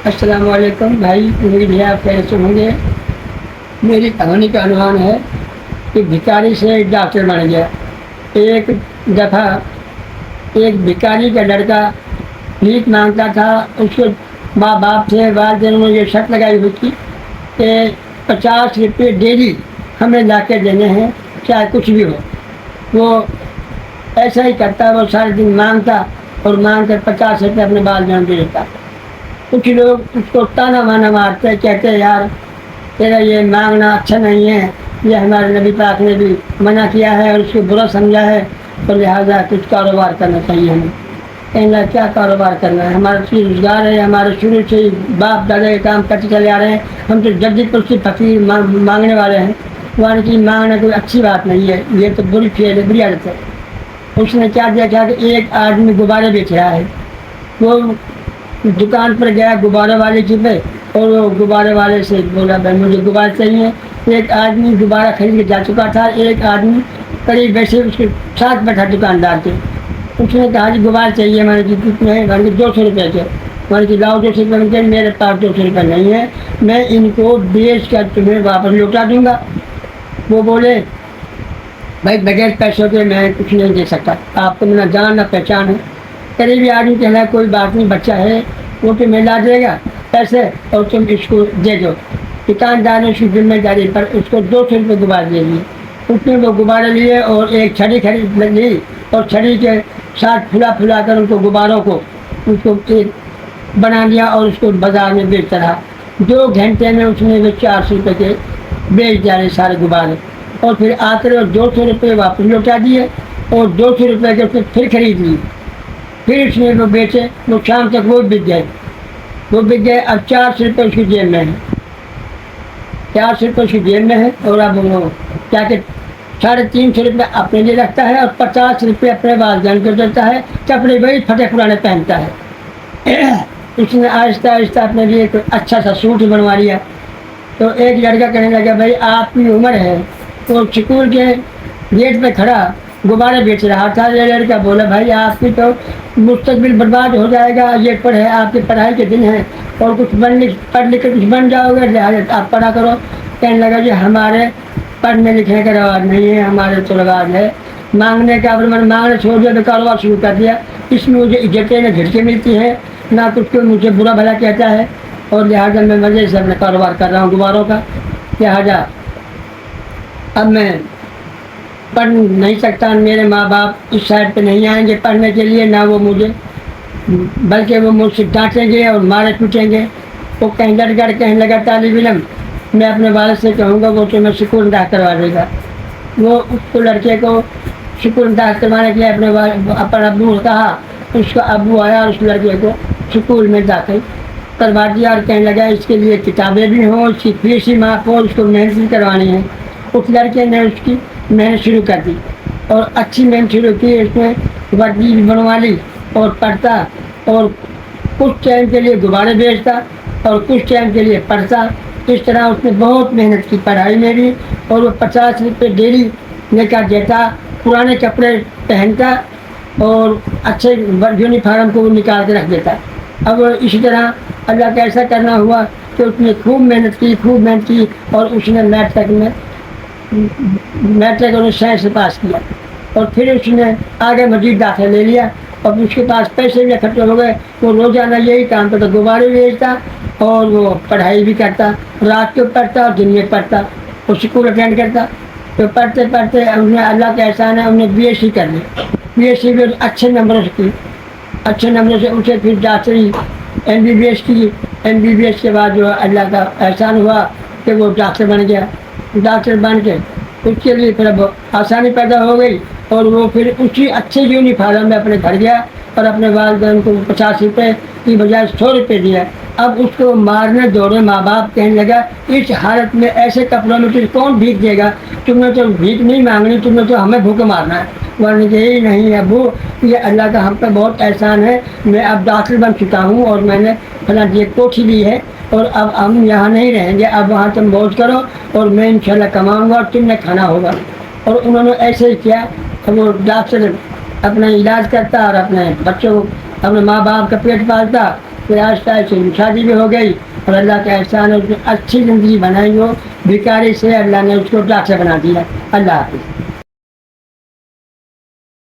السلام علیکم بھائی، امید ہے آپ کیسے ہوں گے۔ میری کہانی کا عنوان ہے کہ بھکاری سے ایک ڈاکٹر بن گیا۔ ایک دفعہ ایک بھکاری کا لڑکا بھیک مانگتا تھا۔ اس کے ماں باپ تھے، والدین نے یہ شرط لگائی ہوئی تھی کہ 50 روپے ڈیلی ہمیں لا کے دینے ہیں، چاہے کچھ بھی ہو۔ وہ ایسا ہی کرتا، وہ سارے دن مانگتا اور مانگ کر 50 روپے اپنے والدین دے دیتا۔ کچھ لوگ اس کو تانا وانا مارتے، کہتے یار تیرا یہ مانگنا اچھا نہیں ہے، یہ ہمارے نبی پاک نے بھی منع کیا ہے اور اس کو برا سمجھا ہے، تو لہٰذا کچھ کاروبار کرنا چاہیے ہمیں۔ کہنا کیا کاروبار کرنا ہے، ہمارا روزگار ہے، ہمارے شروع سے ہی باپ دادا کے کام کرتے چلے آ رہے ہیں، ہم تو جدید پر سے فقیر مانگنے والے ہیں، ہمارے کی مانگنا کوئی اچھی بات نہیں ہے، یہ تو بری فیل ہے، بری عادت ہے۔ اس نے کیا دیکھا کہ ایک آدمی غبارے بیچ رہا ہے۔ وہ دکان پر گیا غبارے والے کی پہ، اور وہ غبارے والے سے بولا بھائی مجھے غبارے چاہیے۔ ایک آدمی غبارہ خرید کے جا چکا تھا، ایک آدمی قریب بیٹھے اس کے ساتھ بیٹھا دکاندار کے۔ اس نے کہا جی غبارے چاہیے، میں نے جی کتنے ہیں، میں نے 200 روپے کے، میں نے جی لاؤ 200 روپے کے، میرے پاس 200 روپے نہیں ہے، میں ان کو بیچ کر تمہیں واپس لوٹا دوں گا۔ وہ بولے بھائی بغیر پیسوں کے میں کچھ نہیں دے سکتا، آپ کو نہ جان نہ پہچان ہے۔ قریبی آدمی کہنا کوئی بات نہیں، بچہ ہے وہ تمہیں لا دے گا پیسے اور تم اس کو دے دو۔ دکاندار نے اس کی ذمہ داری پر اس کو 200 روپے غبارے دے دیے۔ اس نے وہ غبارے لیے اور ایک چھڑی خرید لی اور چھڑی کے ساتھ پھلا کر ان کو غباروں کو اس کو ایک بنا لیا اور اس کو بازار میں بیچتا رہا۔ 2 گھنٹے میں اس نے وہ 400 روپے کے بیچ ڈالے سارے غبارے، اور پھر آ کر 200 روپے واپس لوٹا دیے اور 200 روپے کے اس نے پھر خرید لی۔ پھر اس نے وہ بیچے، وہ شام تک وہ بک گئے۔ اب 400 روپے اس کی جیب میں ہے، 400 روپے اس کی جیب میں ہے، اور اب وہ کیا کہ 350 روپے اپنے لیے رکھتا ہے اور 50 روپے اپنے والدین کو دیتا ہے، کپڑے وہی پھٹے پرانے پہنتا ہے۔ اس نے آہستہ آہستہ اپنے لیے کوئی اچھا سا سوٹ بنوا لیا۔ تو ایک لڑکا کہنے لگا بھائی آپ کی عمر ہے، تو اسکول کے گیٹ پہ کھڑا غبارے بیچ رہا تھا۔ یہ لڑکا بولا بھائی آپ کی تو مستقبل برباد ہو جائے گا، یہ پڑھے آپ کی پڑھائی کے دن ہیں اور کچھ پڑھ لکھ کے کچھ بن جاؤ گے، لہٰذا آپ پڑھا کرو۔ کہنے لگا جی ہمارے پڑھنے لکھنے کا رواج نہیں ہے، ہمارے تو رواج ہے مانگنے کا۔ میں نے مانگنے چھوڑ دیا تو کاروبار شروع کر دیا، اس میں مجھے عزتیں نہ جھٹکیں ملتی ہیں، نہ کچھ کوئی مجھے برا بھلا کہتا ہے، اور لہٰذا میں مزے سے اپنا کاروبار کر رہا ہوں غباروں کا۔ لہٰذا اب میں پڑھ نہیں سکتا، میرے ماں باپ اس سائڈ پہ نہیں آئیں گے پڑھنے کے لیے، نہ وہ مجھے، بلکہ وہ مجھ سے ڈانٹیں گے اور مارے پیٹیں گے۔ وہ کہنے لگا طالب علم میں اپنے والد سے کہوں گا وہ تمہیں سکول داخل کروا دے گا۔ وہ اس لڑکے کو سکول داخل کروانے کے لیے اپنے ابو کو کہا، اس کا ابو آیا اور اس لڑکے کو سکول میں داخل کروا دیا، اور کہنے لگا اس کے لیے کتابیں بھی ہوں، اس کی فیس بھی معاف ہو، اس کو محنت بھی کروانی ہے۔ اس لڑکے نے اس کی محنت شروع کر دی اور اچھی محنت شروع کی، اس نے وردی بھی بنوا لی اور پڑھتا، اور کچھ ٹائم کے لیے غبارے بیچتا اور کچھ ٹائم کے لیے پڑھتا۔ اس طرح اس نے بہت محنت کی پڑھائی میں بھی، اور وہ 50 روپے ڈیلی لے کر دیتا، پرانے کپڑے پہنتا اور اچھے یونیفارم کو وہ نکال کے رکھ دیتا۔ اب اسی طرح اللہ کا ایسا کرنا ہوا کہ اس نے خوب محنت کی اور اس نے میٹرک اور سائنس سے پاس کیا، اور پھر اس نے آگے مزید داخلہ لے لیا، اور اس کے پاس پیسے بھی اکٹھے ہو گئے۔ وہ روزانہ یہی کام کرتا، غبارے بیچتا اور وہ پڑھائی بھی کرتا، رات کو پڑھتا اور دن میں پڑھتا، وہ اسکول اٹینڈ کرتا۔ تو پڑھتے انہیں اللہ کا احسان ہے، انہیں بی ایس سی کر لی، بی ایس سی بھی اچھے نمبروں سے کی، اچھے نمبروں سے اسے پھر ڈاکٹری ایم بی بی ایس کی۔ ایم بی بی ایس کے بعد جو اللہ کا احسان ہوا کہ وہ ڈاکٹر بن گیا۔ ڈاکٹر بن کے اس کے لیے پھر اب آسانی پیدا ہو گئی، اور وہ پھر اسی اچھے یونیفارم میں اپنے گھر گیا اور اپنے والدین کو 50 روپے کی بجائے 100 روپے دیا۔ اب اس کو مارنے دوڑے ماں باپ، کہنے لگا اس حالت میں ایسے کپڑوں میں تجھے کون بھیک دے گا، تم نے تو بھیک نہیں مانگنی، تم نے تو ہمیں بھوکے مارنا ہے۔ ورنہ یہی نہیں ابو، یہ اللہ کا ہم پہ بہت احسان ہے، میں اب ڈاکٹر بن چکا ہوں اور میں نے فلاں یہ کوٹھی لی ہے، اور اب ہم یہاں نہیں رہیں گے، اب وہاں تم موج کرو اور میں انشاءاللہ کماؤں گا اور تم نے کھانا ہوگا۔ اور انہوں نے ایسے ہی کیا، وہ ڈاکٹر اپنا علاج کرتا اور اپنے بچوں کو، اپنے ماں باپ کا پیٹ پالتا پھر آہستہ آہستہ شادی بھی ہو گئی اور اللہ کا احسان ہے اس نے اچھی زندگی بنائی ہو، بھکاری سے اللہ نے اس کو ڈاکٹر بنا دیا۔ اللہ حافظ۔